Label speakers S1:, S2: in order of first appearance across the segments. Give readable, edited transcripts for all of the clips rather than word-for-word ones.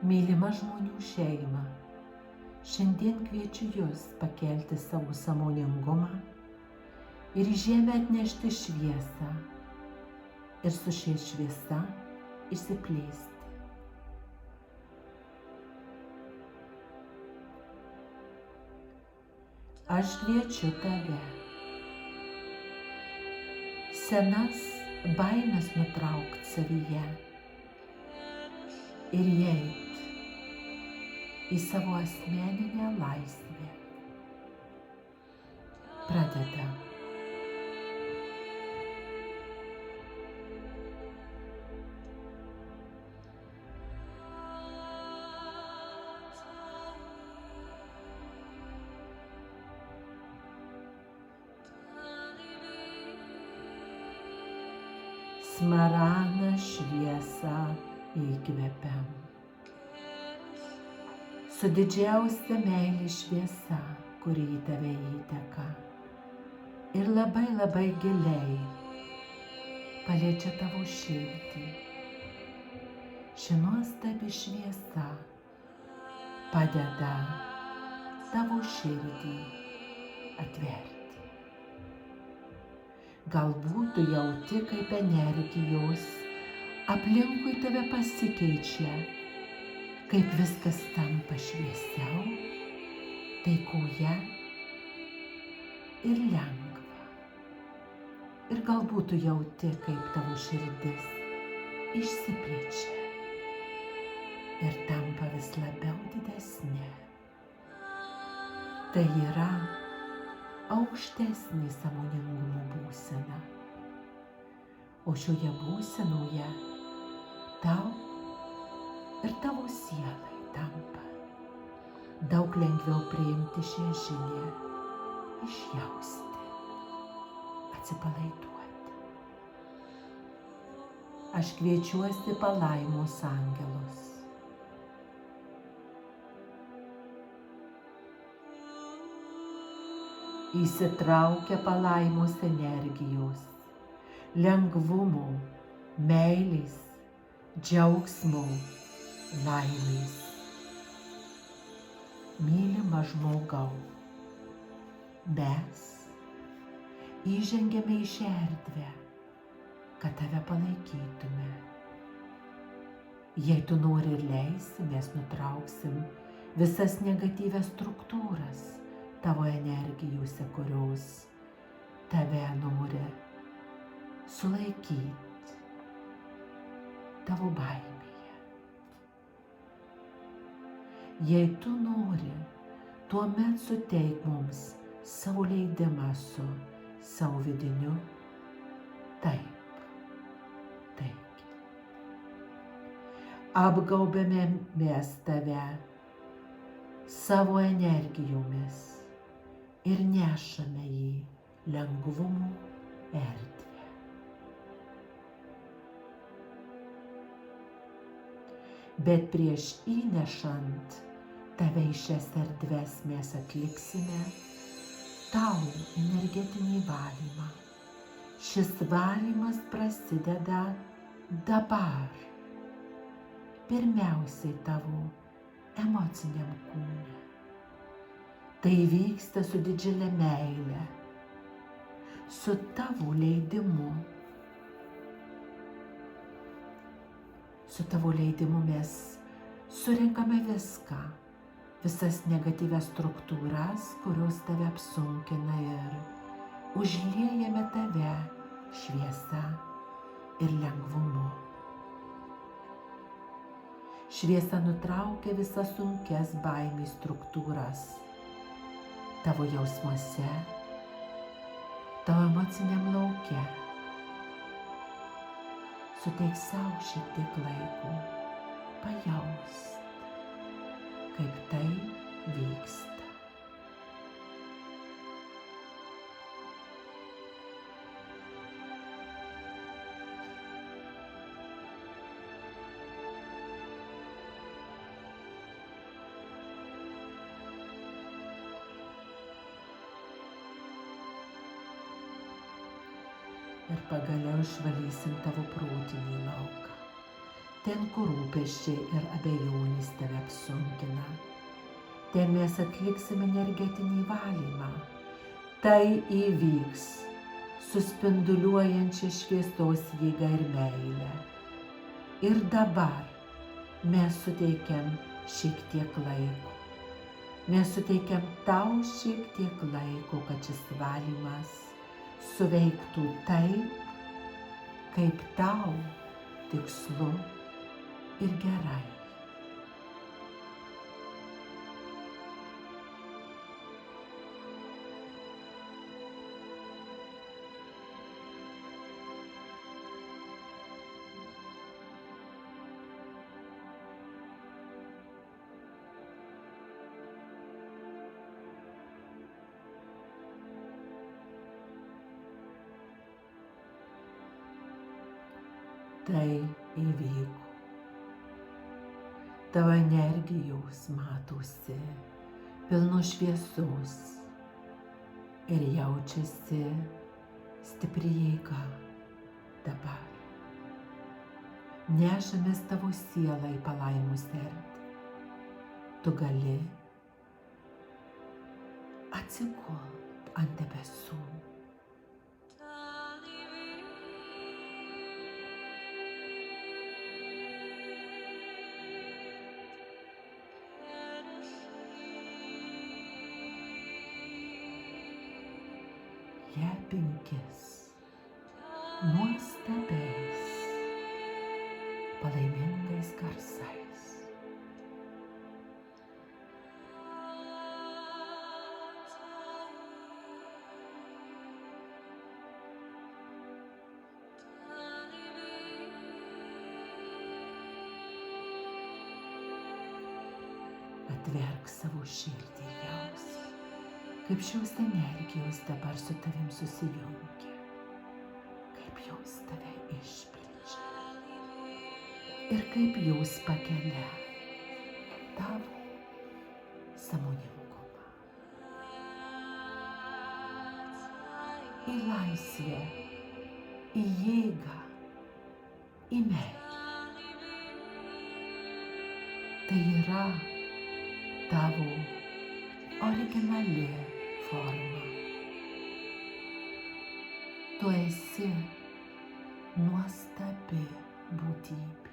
S1: Mylima žmonių šeima, šiandien kviečiu Jus pakelti savo sąmoningumą ir į žemę atnešti šviesą ir su šia šviesa išsiplėsti. Aš kviečiu Tave senas baimes nutraukt savyje ir įeit į savo asmeninę laisvę. Pradedam. Smaragdą šviesą įkvepiam. Su didžiausia meilės šviesa, kuri į Tave įteka ir labai labai giliai paliečia Tavo širdį. Ši nuostabi šviesa padeda Tavo širdį atverti. Galbūt tu jauti, kaip energijos aplinkui Tave pasikeičia, kaip viskas tampa šviesiau, taikoje ir lengva. Ir galbūt tu jauti, kaip Tavo širdis išsiplečia ir tampa vis labiau didesnė. Tai yra aukštesnė sąmoningumo būsena. O šioje būsenoje tau ir tavo sielai tampa daug lengviau priimti šią žinią, išjausti, atsipalaiduoti. Aš kviečiuosi palaimos angelus. Įsitraukia palaimos energijos, lengvumo, meilės, džiaugsmo, laimės. Mylima žmogau, mes įžengėme į šią erdvę, kad Tave palaikytume. Jei tu nori ir leisi, mes nutrauksim visas negatyvias struktūras Tavo energijose, kurios Tave nori sulaikyti Tavo baimėje. Jei tu nori, tuomet suteik mums savo leidimą su savo vidiniu taip, taigi. Apgaubėme mes Tave savo energijomis ir nešame į lengvumo erdvę. Bet prieš įnešant Tave į šias erdves mes atliksime tau energetinį valymą. Šis valymas prasideda dabar. Pirmiausiai tavo emociniam kūne. Tai vyksta su didžiulė meile, su tavo leidimu. Su tavo leidimu mes surenkame viską, visas negatyvias struktūras, kurios Tave apsunkina ir užliejame Tave šviesa ir lengvumu. Šviesa nutraukia visas sunkias baimės struktūras tavo jausmuose, tavo emociniam lauke. Suteik savo šiek tiek laiko pajaust, kaip tai vyksta. Ir pagaliau išvalysim tavo protinį lauką, ten, kur rūpesčiai ir abejonės tave apsunkina. Ten mes atliksime energetinį valymą. Tai įvyks su spinduliuojančia šviesos jėga ir meile. Ir dabar mes suteikiam šiek tiek laiko. Mes suteikiam tau šiek tiek laiko, kad šis valymas suveiktų taip, kaip tau tikslu ir gerai. Tai įvyko. Tavo energijos matosi pilnos šviesos ir jaučiasi stipri jėga dabar. Nešamės tavo sielą į palaimus erdvę. Tu gali atsigult ant debesų. Lepink nuostabiais, palaimingais garsais. Atverk savo širdį ir jausi, kaip šios energijos dabar su tavim susijungia, kaip jos tave išplečia ir kaip jos pakelia tavo sąmoningumą į laisvę, į jėgą, į meilę. Tai yra tavo originali forma. Tu esi nuostabi būtybė.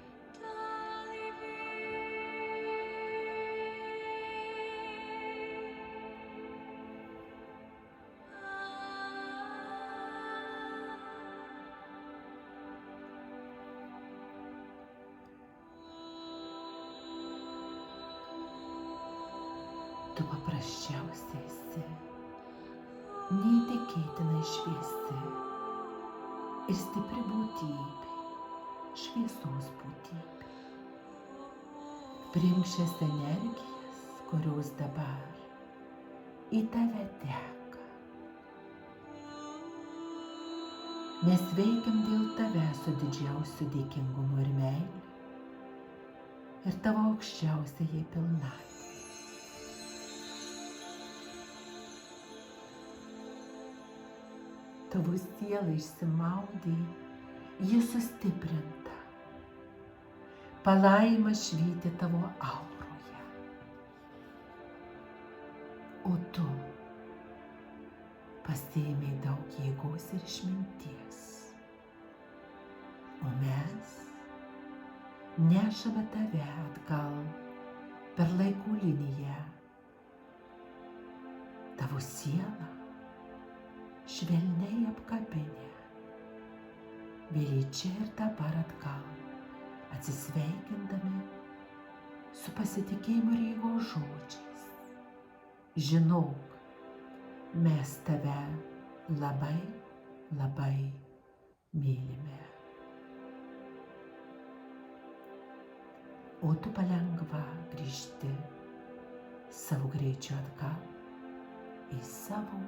S1: Tu paprasčiausiai esi neįtikėtinai šviesi ir stipri būtybė, šviesos būtybė. Priimk šias energijas, kurios dabar į tave teka. Mes veikiam dėl tave su didžiausiu dėkingumu ir meile ir tavo aukščiausiai pilnatvei. Tavo siela išsimaudė, ji sustiprinta. Palaima švyti tavo auroje. O tu pasiėmei daug jėgos ir išminties. O mes nešame tave atgal per laikų liniją. Tavo siela švelniai apkabinę, vėl čia ir dabar atgal, atsisveikindami su pasitikėjimu ir jėgos žodžiais. Žinok, mes tave labai, labai mylime. O tu palengva grįžti savo greičiu atgal į savo